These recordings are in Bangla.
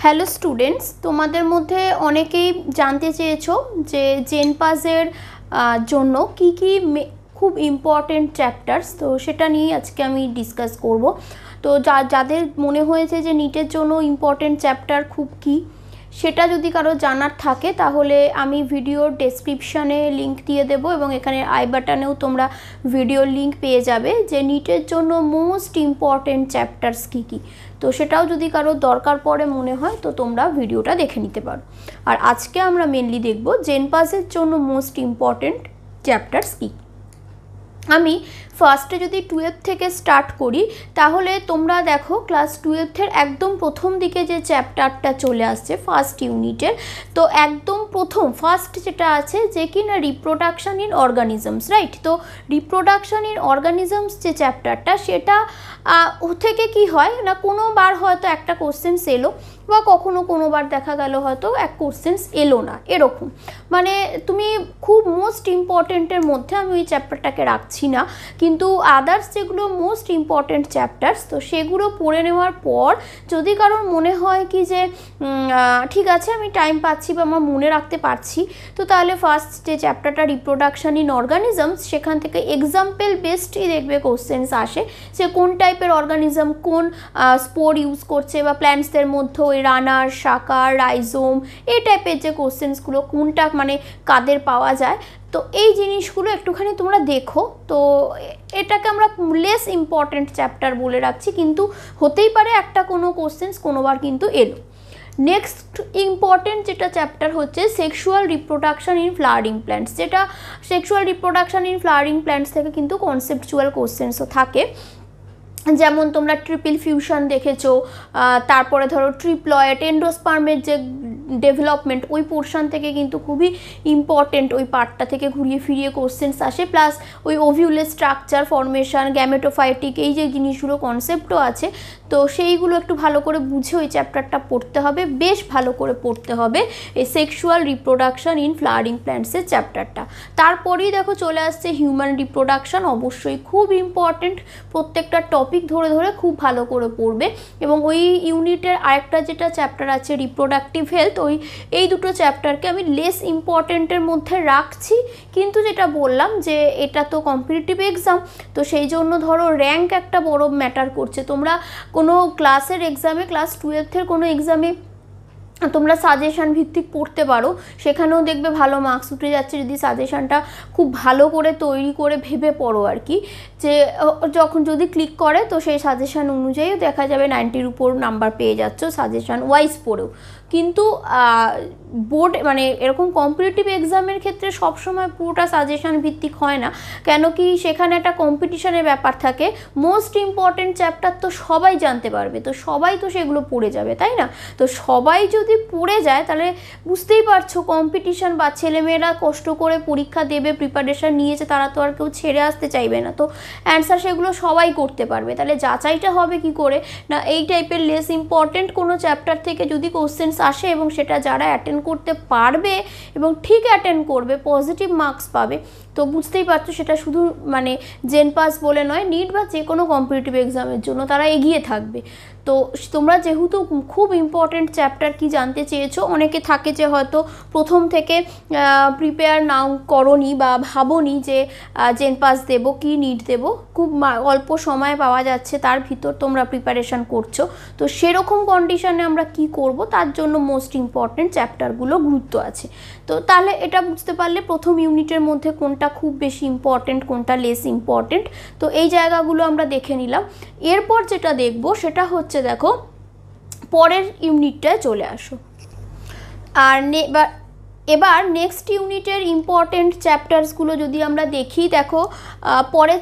হ্যালো স্টুডেন্টস, তোমাদের মধ্যে অনেকেই জানতে চেয়েছো যে জেনপাসের জন্য কি কি খুব ইম্পর্টেন্ট চ্যাপ্টার্স, তো সেটা নিয়ে আজকে আমি ডিসকাস করব। তো যাদের মনে হয়েছে যে নিটের জন্য ইম্পর্টেন্ট চ্যাপ্টার খুব কি, সেটা যদি কারো জানার থাকে তাহলে আমি ভিডিওর ডেসক্রিপশানে লিঙ্ক দিয়ে দেবো এবং এখানে আই বাটনেও তোমরা ভিডিওর লিঙ্ক পেয়ে যাবে যে নিটের জন্য মোস্ট ইম্পর্টেন্ট চ্যাপ্টার্স কী কী। তো সেটাও যদি কারো দরকার পড়ে মনে হয় তো তোমরা ভিডিওটা দেখে নিতে পারো। আর আজকে আমরা মেনলি দেখব জেনপাসের জন্য মোস্ট ইম্পর্টেন্ট চ্যাপ্টার্স কী। আমি ফার্স্টে যদি 12 থেকে স্টার্ট করি তাহলে তোমরা দেখো ক্লাস 12-এর একদম প্রথম দিকে যে চ্যাপ্টারটা চলে আসছে ফার্স্ট ইউনিটের, তো একদম প্রথম ফার্স্ট যেটা আছে যে কি না রিপ্রোডাকশান ইন অর্গানিজমস, রাইট। তো রিপ্রোডাকশান ইন অর্গানিজমস যে চ্যাপ্টারটা, সেটা থেকে কি হয় না কোনোবার হয়তো একটা কোশ্চেন্স এলো বা কোনোবার দেখা গেল হয়তো এক কোশ্চেন্স এলো না, এরকম মানে তুমি খুব মোস্ট ইম্পর্টেন্টের মধ্যে আমি ওই চ্যাপ্টারটাকে রাখছি না, কিন্তু আদার্স যেগুলো মোস্ট ইম্পর্টেন্ট চ্যাপ্টার্স তো সেগুলো পড়ে নেওয়ার পর যদি কারোর মনে হয় কি যে ঠিক আছে আমি টাইম পাচ্ছি বা আমার মনে রাখতে পারছি, তো তাহলে ফার্স্ট যে চ্যাপ্টারটা রিপ্রোডাকশান ইন অর্গানিজমস সেখান থেকে এক্সাম্পল বেসডই দেখবে কোশ্চেন্স আসে যে কোন টাইপের অর্গানিজম কোন স্পোর ইউজ করছে, বা প্ল্যান্টসদের মধ্যে ওই রানার, শাকার, রাইজোম এই টাইপের যে কোশ্চেন্সগুলো কোনটা মানে কাদের পাওয়া যায়, তো এই জিনিসগুলো একটুখানি তোমরা দেখো। তো এটাকে আমরা লেস ইম্পর্টেন্ট চ্যাপ্টার বলে রাখছি, কিন্তু হতেই পারে একটা কোনো কোশ্চেন্স কোনোবার কিন্তু এলো। নেক্সট ইম্পর্টেন্ট যেটা চ্যাপ্টার হচ্ছে sexual reproduction in flowering plants, যেটা sexual reproduction in flowering plants থেকে কিন্তু কনসেপচুয়াল কোশ্চেন্সও থাকে, যেমন তোমরা ট্রিপল ফিউশন দেখেছো, তারপরে ধরো ট্রিপ্লয়েড এন্ডোস্পার্মের যে ডেভেলপমেন্ট ওই পোর্শন থেকে কিন্তু খুবই ইম্পর্টেন্ট, ওই পার্টটা থেকে ঘুরিয়ে ফিরিয়ে কোশ্চেন্স আসে, প্লাস ওই ওভিউলের স্ট্রাকচার, ফর্মেশন, গ্যামেটোফাইটিক এই যে জিনিসগুলো কনসেপ্টও আছে, তো সেইগুলো একটু ভালো করে বুঝে ওই চ্যাপ্টারটা পড়তে হবে, বেশ ভালো করে পড়তে হবে এই সেক্সুয়াল রিপ্রোডাকশান ইন ফ্লাওয়ারিং প্ল্যান্টসের চ্যাপ্টারটা। তারপরেই দেখো চলে আসছে হিউম্যান রিপ্রোডাকশান, অবশ্যই খুব ইম্পর্টেন্ট, প্রত্যেকটা টপিক ধরে ধরে খুব ভালো করে পড়বে। এবং ওই ইউনিটের আরেকটা যেটা চ্যাপ্টার আছে রিপ্রোডাক্টিভ হেলথ, এই দুটো চ্যাপ্টারকে আমি লেস ইম্পর্টেন্টের মধ্যে রাখছি, কিন্তু যেটা বললাম যে এটা তো কম্পিটিটিভ এক্সাম, তো সেই জন্য ধরো র্যাঙ্ক একটা বড় ম্যাটার করছে। তোমরা কোনো ক্লাসের এক্সামে, ক্লাস 12-এর কোনো এক্সামে তোমরা সাজেশান ভিত্তিক পড়তে পারো, সেখানেও দেখবে ভালো মার্কস উঠে যাচ্ছে যদি সাজেশানটা খুব ভালো করে তৈরি করে ভেবে পড়ো আর কি, যে যখন যদি ক্লিক করে তো সেই সাজেশান অনুযায়ীও দেখা যাবে 90-র উপর নাম্বার পেয়ে যাচ্ছ সাজেশান ওয়াইজ পড়েও। কিন্তু বোর্ড মানে এরকম কম্পিটিটিভ এক্সামের ক্ষেত্রে সবসময় পুরোটা সাজেশান ভিত্তিক হয় না, কেন কি সেখানে একটা কম্পিটিশনের ব্যাপার থাকে, মোস্ট ইম্পর্টেন্ট চ্যাপ্টার তো সবাই জানতে পারবে, তো সবাই তো সেগুলো পড়ে যাবে, তাই না? তো সবাই যদি পড়ে যায় তাহলে বুঝতেই পারছো কম্পিটিশান, বা ছেলেমেয়েরা কষ্ট করে পরীক্ষা দেবে, প্রিপারেশান নিয়েছে, তারা তো আর কেউ ছেড়ে আসতে চাইবে না, তো অ্যান্সার সেগুলো সবাই করতে পারবে। তাহলে যাচাইটা হবে কি করে না এই টাইপের লেস ইম্পর্টেন্ট কোনো চ্যাপ্টার থেকে যদি কোশ্চেন্স আসে এবং সেটা যারা অ্যাটেন্ড করতে পারবে এবং ঠিক অ্যাটেন্ড করবে পজিটিভ মার্কস পাবে, তো বুঝতেই পারছো সেটা শুধু মানে জেনপাস বলে নয়, নিট বা যে কোনো কম্পিটিটিভ এক্সামের জন্য তারা এগিয়ে থাকবে। তো তোমরা যেহেতু খুব ইম্পর্টেন্ট চ্যাপ্টার কি জানতে চেয়েছো, অনেকে থাকে যে হয়তো প্রথম থেকে প্রিপেয়ার নাও করনি বা ভাবোনি যে জেনপাস দেবো কি নিট দেবো, খুব অল্প সময় পাওয়া যাচ্ছে তার ভিতর তোমরা প্রিপারেশান করছো, তো সেরকম কন্ডিশনে আমরা কি করব, তার জন্য মোস্ট ইম্পর্টেন্ট চ্যাপ্টারগুলো গুরুত্ব আছে। তো তাহলে এটা বুঝতে পারলে প্রথম ইউনিটের মধ্যে কোনটা খুব বেশি ইম্পর্টেন্ট কোনটা লেস ইম্পর্টেন্ট, তো এই জায়গাগুলো আমরা দেখে নিলাম। এরপর যেটা দেখব সেটা হচ্ছে দেখো পরের ইউনিটটায় চলে আসো, আর এবার নেক্সট ইউনিটের ইম্পর্টেন্ট চ্যাপ্টার্সগুলো যদি আমরা দেখি, দেখো পরের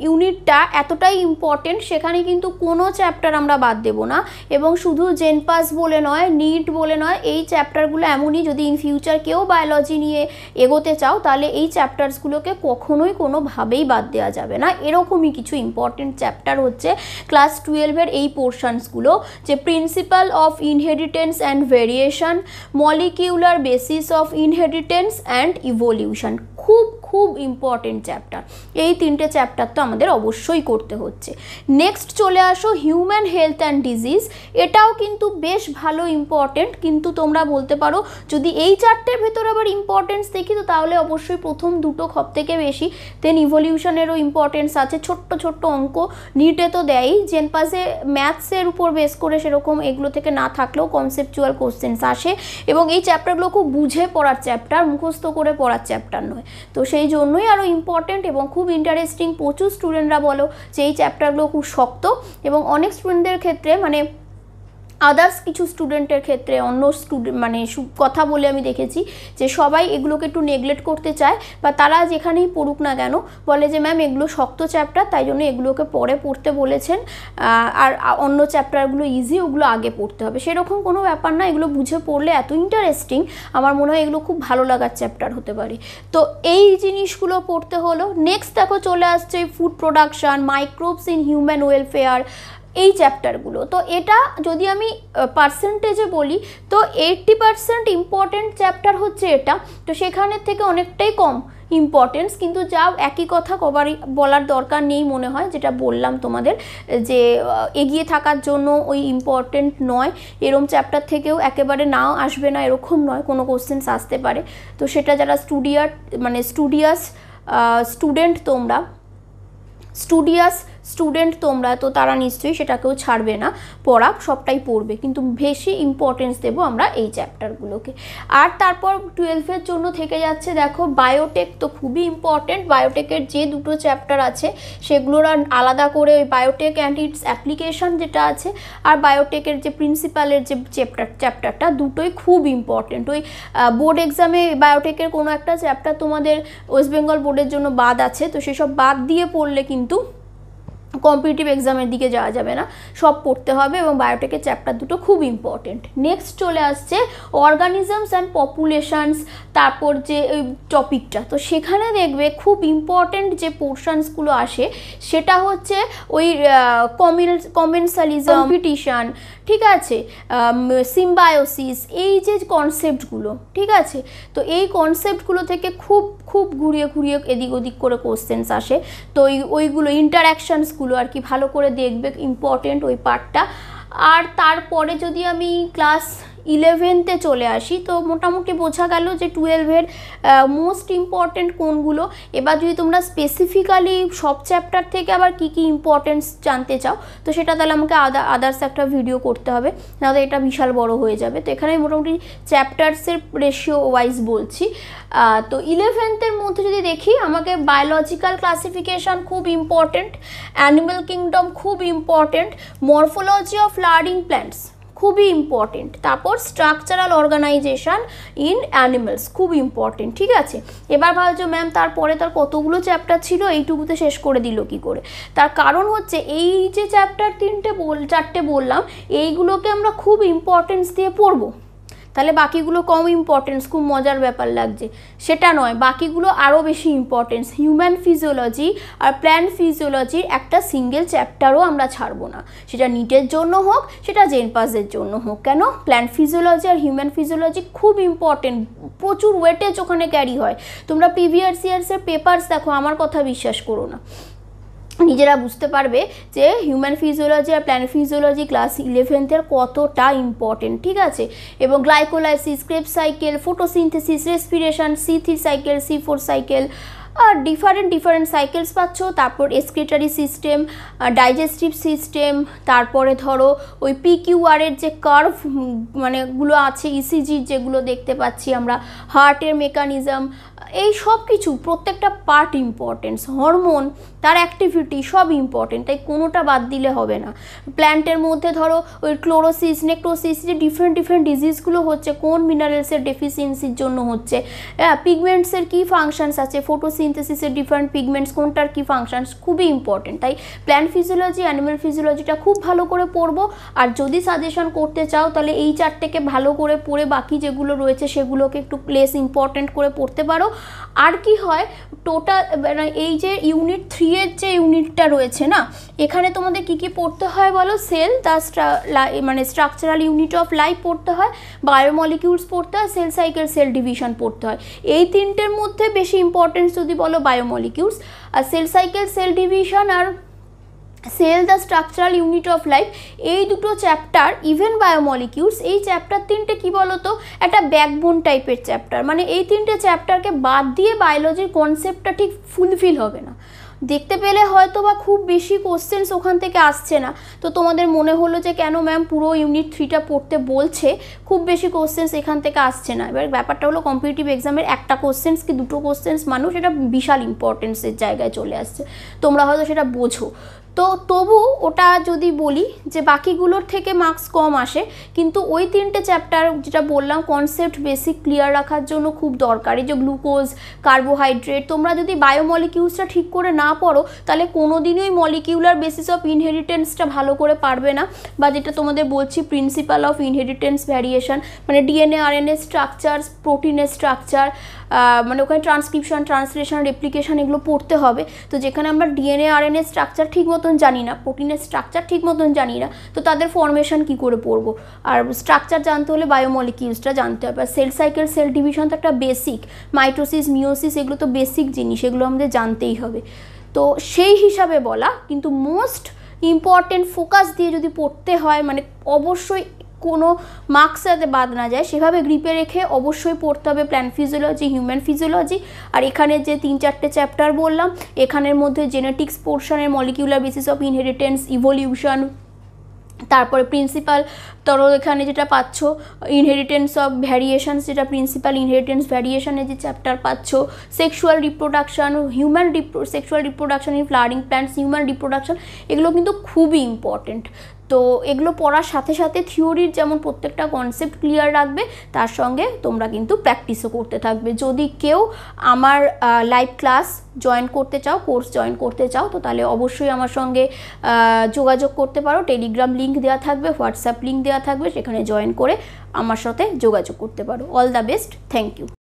ইউনিটটা এতটাই ইম্পর্টেন্ট, সেখানে কিন্তু কোনো চ্যাপ্টার আমরা বাদ দেবো না, এবং শুধু জেনপাস বলে নয়, নিট বলে নয়, এই চ্যাপ্টারগুলো এমনই যদি ইন ফিউচার কেউ বায়োলজি নিয়ে এগোতে চাও তাহলে এই চ্যাপ্টার্সগুলোকে কখনোই কোনোভাবেই বাদ দেওয়া যাবে না। এরকমই কিছু ইম্পর্টেন্ট চ্যাপ্টার হচ্ছে ক্লাস 12-এর এই পোর্শনসগুলো, যে principal of inheritance and variation, molecular basis of inheritance and evolution, খুব খুব ইম্পর্টেন্ট চ্যাপ্টার। এই 3টে চ্যাপ্টার তো আমাদের অবশ্যই করতে হচ্ছে। নেক্সট চলে আসো হিউম্যান হেলথ অ্যান্ড ডিজিজ। এটাও কিন্তু বেশ ভালো ইম্পর্টেন্ট, কিন্তু তোমরা বলতে পারো যদি এই 4টের ভেতর আবার ইম্পর্টেন্স দেখি তো তাহলে অবশ্যই প্রথম দুটো সব থেকে বেশি। দেন ইভলিউশনেরও ইম্পর্টেন্স আছে, ছোট্ট ছোট্ট অঙ্ক নিটে তো দেয়ই, জেনপাসে ম্যাথসের উপর বেস করে সেরকম এগুলো থেকে না থাকলেও কনসেপচুয়াল কোশ্চেন্স আসে, এবং এই চ্যাপ্টারগুলো খুব বুঝে পড়ার চ্যাপ্টার, মুখস্থ করে পড়ার চ্যাপ্টার নয়। তো সেই জন্যই আরও ইম্পর্টেন্ট এবং খুব ইন্টারেস্টিং। প্রচুর স্টুডেন্টরা বলো যে এই চ্যাপ্টারগুলো খুব শক্ত, এবং অনেক স্টুডেন্টদের ক্ষেত্রে মানে আদার্স কিছু স্টুডেন্টের ক্ষেত্রে অন্য স্টুডেন্ট মানে কথা বলে আমি দেখেছি যে সবাই এগুলোকে একটু নেগলেক্ট করতে চায়, বা তারা যেখানেই পড়ুক না কেন বলে যে ম্যাম এগুলো শক্ত চ্যাপ্টার, তাই জন্য এগুলোকে পরে পড়তে বলেছেন, আর অন্য চ্যাপ্টারগুলো ইজি, ওগুলো আগে পড়তে হবে। সেরকম কোনো ব্যাপার না, এগুলো বুঝে পড়লে এত ইন্টারেস্টিং, আমার মনে হয় এগুলো খুব ভালো লাগার চ্যাপ্টার হতে পারে। তো এই জিনিসগুলো পড়তে হলো। নেক্সট দেখো চলে আসছে food production, microbes in human welfare, এই চ্যাপ্টারগুলো। তো এটা যদি আমি পার্সেন্টেজে বলি তো 80% ইম্পর্টেন্ট চ্যাপ্টার হচ্ছে এটা, তো সেখানের থেকে অনেকটাই কম ইম্পর্টেন্স, কিন্তু যা একই কথা বলার দরকার নেই মনে হয়, যেটা বললাম তোমাদের যে এগিয়ে থাকার জন্য ওই ইম্পর্টেন্ট নয়, এরম চ্যাপ্টার থেকেও একেবারে নাও আসবে না এরকম নয়, কোনো কোশ্চেন্স আসতে পারে। তো সেটা যারা স্টুডিয়াস স্টুডেন্ট তোমরা তো তারা নিশ্চয়ই সেটাকেও ছাড়বে না, পড়া সবটাই পড়বে, কিন্তু বেশি ইম্পর্টেন্স দেবো আমরা এই চ্যাপ্টারগুলোকে। আর তারপর 12-এর জন্য থেকে যাচ্ছে দেখো বায়োটেক, তো খুবই ইম্পর্টেন্ট। বায়োটেকের যে দুটো চ্যাপ্টার আছে সেগুলোর আলাদা করে ওই বায়োটেক অ্যান্ড ইটস অ্যাপ্লিকেশন যেটা আছে, আর বায়োটেকের যে প্রিন্সিপালের যে চ্যাপ্টারটা, দুটোই খুব ইম্পর্টেন্ট। ওই বোর্ড এক্সামে বায়োটেকের কোনো একটা চ্যাপ্টার তোমাদের ওয়েস্ট বেঙ্গল বোর্ডের জন্য বাদ আছে, তো সেসব বাদ দিয়ে পড়লে কিন্তু কম্পিটিটিভ এক্সামের দিকে যাওয়া যাবে না, সব পড়তে হবে, এবং বায়োটেকের চ্যাপ্টার দুটো খুব ইম্পর্টেন্ট। নেক্সট চলে আসছে অর্গানিজমস অ্যান্ড পপুলেশনস, তারপর যে ওই টপিকটা, তো সেখানে দেখবে খুব ইম্পর্টেন্ট যে পোর্শনসগুলো আসে সেটা হচ্ছে ওই কমেন্সালিজম, কম্পিটিশান, ঠিক আছে, সিম্বায়োসিস, এই যে কনসেপ্টগুলো, ঠিক আছে। তো এই কনসেপ্টগুলো থেকে খুব খুব ঘুরিয়ে ঘুরিয়ে এদিক ওদিক করে কোশ্চেন্স আসে, তো ওইগুলো ইন্টারাকশানসগুলো আর কি ভালো করে দেখবে, ইম্পর্টেন্ট ওই পার্টটা। আর তারপরে যদি আমি ক্লাস 11-তে চলে আসি তো মোটামুটি বোঝা গেল যে 12-এর মোস্ট ইম্পর্টেন্ট কোনগুলো। এবার যদি তোমরা স্পেসিফিক্যালি সব চ্যাপ্টার থেকে আবার কী কী ইম্পর্টেন্স জানতে চাও তো সেটা তাহলে আমাকে আদার্স একটা ভিডিও করতে হবে, নাহলে এটা বিশাল বড় হয়ে যাবে। তো এখানে মোটামুটি চ্যাপ্টার্সের রেশিও ওয়াইজ বলছি। তো 11th-এর মধ্যে যদি দেখি আমাকে বায়োলজিক্যাল ক্লাসিফিকেশান খুব ইম্পর্টেন্ট, অ্যানিম্যাল কিংডম খুব important, morphology of flowering plants খুবই ইম্পর্টেন্ট, তারপর স্ট্রাকচারাল অর্গানাইজেশন ইন অ্যানিমেলস খুব ইম্পর্টেন্ট, ঠিক আছে। এবার ভাবছো ম্যাম তারপরে তার কতগুলো চ্যাপ্টার ছিল, এইটুকুতে শেষ করে দিল কি করে? তার কারণ হচ্ছে এই যে চ্যাপ্টার 4টে বললাম এইগুলোকে আমরা খুব ইম্পর্টেন্স দিয়ে পড়বো, তাহলে বাকিগুলো কম ইম্পর্টেন্স, খুব মজার ব্যাপার লাগছে সেটা নয়, বাকিগুলো আরও বেশি ইম্পর্টেন্স। হিউম্যান ফিজিওলজি আর প্ল্যান্ট ফিজিওলজির একটা সিঙ্গেল চ্যাপ্টারও আমরা ছাড়বো না, সেটা নিটের জন্য হোক সেটা জেনপাসের জন্য হোক। কেন? প্ল্যান্ট ফিজিওলজি আর হিউম্যান ফিজিওলজি খুব ইম্পর্টেন্ট, প্রচুর ওয়েটেজ ওখানে ক্যারি হয়। তোমরা প্রিভিয়াস ইয়ার্সের পেপারস দেখো, আমার কথা বিশ্বাস করো না, নিজেরা বুঝতে পারবে যে হিউম্যান ফিজিওলজি আর প্ল্যান্ট ফিজিওলজি ক্লাস 11-এর কতটা ইম্পর্টেন্ট, ঠিক আছে। এবং glycolysis, Krebs cycle, photosynthesis, respiration, C3 cycle, C4 cycle, আর ডিফারেন্ট সাইকেলস পাচ্ছ। তারপর এক্সক্রিটারি সিস্টেম, ডাইজেস্টিভ সিস্টেম, তারপরে ধরো ওই PQR-এর যে কার্ভ মানে গুলো আছে, ECG যেগুলো দেখতে পাচ্ছি আমরা, হার্টের মেকানিজম, এই সব কিছু প্রত্যেকটা পার্ট ইম্পর্টেন্স, হরমোন, তার অ্যাক্টিভিটি সব ইম্পর্টেন্ট, তাই কোনোটা বাদ দিলে হবে না। প্ল্যান্টের মধ্যে ধরো ওই ক্লোরোসিস, নেক্রোসিস, যে ডিফারেন্ট ডিজিজগুলো হচ্ছে কোন মিনারেলসের ডেফিসিয়েন্সির জন্য হচ্ছে, পিগমেন্টসের কী ফাংশনস আছে, ফটোসিনথেসিসের ডিফারেন্ট পিগমেন্টস কোনটার কী ফাংশনস, খুবই ইম্পর্টেন্ট। তাই প্ল্যান্ট ফিজিওলজি, অ্যানিম্যাল ফিজিওলজিটা খুব ভালো করে পড়বো। আর যদি সাজেশন করতে চাও তাহলে এই 4টেকে ভালো করে পড়ে বাকি যেগুলো রয়েছে সেগুলোকে একটু লেস ইম্পর্টেন্ট করে পড়তে পারো। আর কি হয় টোটাল মানে এই যে ইউনিট 3 এর যে ইউনিটটা রয়েছে না, এখানে তোমাদের কি কি পড়তে হয় বলো? সেল দ্য মানে স্ট্রাকচারাল ইউনিট অফ লাইফ পড়তে হয়, বায়োমলিকিউলস পড়তে হয়, সেল সাইকেল সেল ডিভিশন পড়তে হয়। এই তিনটের মধ্যে বেশি ইম্পর্টেন্স যদি বলো বায়োমলিকিউলস, আর সেল সাইকেল সেল ডিভিশন আর cell the structural unit of life, এই দুটো চ্যাপ্টার ইভেন বায়োমলিকিউলস, এই চ্যাপ্টার তিনটে কী বলো তো একটা ব্যাকবোন টাইপের চ্যাপ্টার। মানে এই তিনটে চ্যাপ্টারকে বাদ দিয়ে বায়োলজির কনসেপ্টটা ঠিক ফুলফিল হবে না। দেখতে পেলে হয়তো বা খুব বেশি কোশ্চেন্স ওখান থেকে আসছে না, তো তোমাদের মনে হলো যে কেন ম্যাম পুরো ইউনিট 3টা পড়তে বলছে, খুব বেশি কোশ্চেন্স এখান থেকে আসছে না। এবার ব্যাপারটা হলো কম্পিটিটিভ এক্সামের একটা কোশ্চেন্স কি দুটো কোশ্চেন্স মানুষ এটা বিশাল ইম্পর্টেন্সের জায়গায় চলে আসছে, তোমরা হয়তো সেটা বোঝো। তো তবু ওটা যদি বলি যে বাকিগুলোর থেকে মার্কস কম আসে, কিন্তু ওই তিনটে চ্যাপ্টার যেটা বললাম কনসেপ্ট বেসিক ক্লিয়ার রাখার জন্য খুব দরকারি, যে গ্লুকোজ কার্বোহাইড্রেট, তোমরা যদি বায়োমলিকিউলসটা ঠিক করে না পড়ো তাহলে কোনো দিনই ওই মলিকিউলার বেসিস অফ ইনহেরিটেন্সটা ভালো করে পারবে না, বা যেটা তোমাদের বলছি প্রিন্সিপাল অফ ইনহেরিটেন্স ভ্যারিয়েশন, মানে ডিএনএ আরএনএ স্ট্রাকচার, প্রোটিনের স্ট্রাকচার, মানে ওখানে ট্রান্সক্রিপশন ট্রান্সলেশন রেপ্লিকেশন এগুলো পড়তে হবে। তো যেখানে আমরা ডিএনএ আরএনএ স্ট্রাকচার ঠিক মতন জানি না, প্রোটিনের স্ট্রাকচার ঠিক মতন জানি না, তো তাদের ফর্মেশন কী করে পড়বো? আর স্ট্রাকচার জানতে হলে বায়োমলিকিউলসটা জানতে হবে। আর সেল সাইকেল সেল ডিভিশন তো একটা বেসিক, মাইটোসিস মিওসিস এগুলো তো বেসিক জিনিস, এগুলো আমাদের জানতেই হবে। তো সেই হিসাবে বলা, কিন্তু মোস্ট ইম্পর্টেন্ট ফোকাস দিয়ে যদি পড়তে হয়, মানে অবশ্যই কোনো মার্কস যাতে বাদ না যায় সেভাবে গ্রিপে রেখে অবশ্যই পড়তে হবে প্ল্যান্ট ফিজিওলজি, হিউম্যান ফিজিওলজি, আর এখানে যে 3-4টে চ্যাপ্টার বললাম এখানের মধ্যে জেনেটিক্স পোর্শনের molecular basis of inheritance, evolution, তারপরে প্রিন্সিপাল ধরো এখানে যেটা পাচ্ছ ইনহেরিটেন্স অফ ভ্যারিয়েশনস, যেটা প্রিন্সিপাল ইনহেরিটেন্স ভ্যারিয়েশনের যে চ্যাপ্টার পাচ্ছ, sexual reproduction, human sexual reproduction in flowering plants, human reproduction, এগুলো কিন্তু খুবই ইম্পর্টেন্ট। তো এগুলো পড়ার সাথে সাথে থিওরির যেমন প্রত্যেকটা কনসেপ্ট ক্লিয়ার রাখবে, তার সঙ্গে তোমরা কিন্তু প্র্যাকটিসও করতে থাকবে। যদি কেউ আমার লাইভ ক্লাস জয়েন করতে চাও, কোর্স জয়েন করতে চাও, তো তাহলে অবশ্যই আমার সঙ্গে যোগাযোগ করতে পারো। টেলিগ্রাম লিঙ্ক দেওয়া থাকবে, হোয়াটসঅ্যাপ লিঙ্ক দেওয়া থাকবে, সেখানে জয়েন করে আমার সাথে যোগাযোগ করতে পারো। All the best, thank you.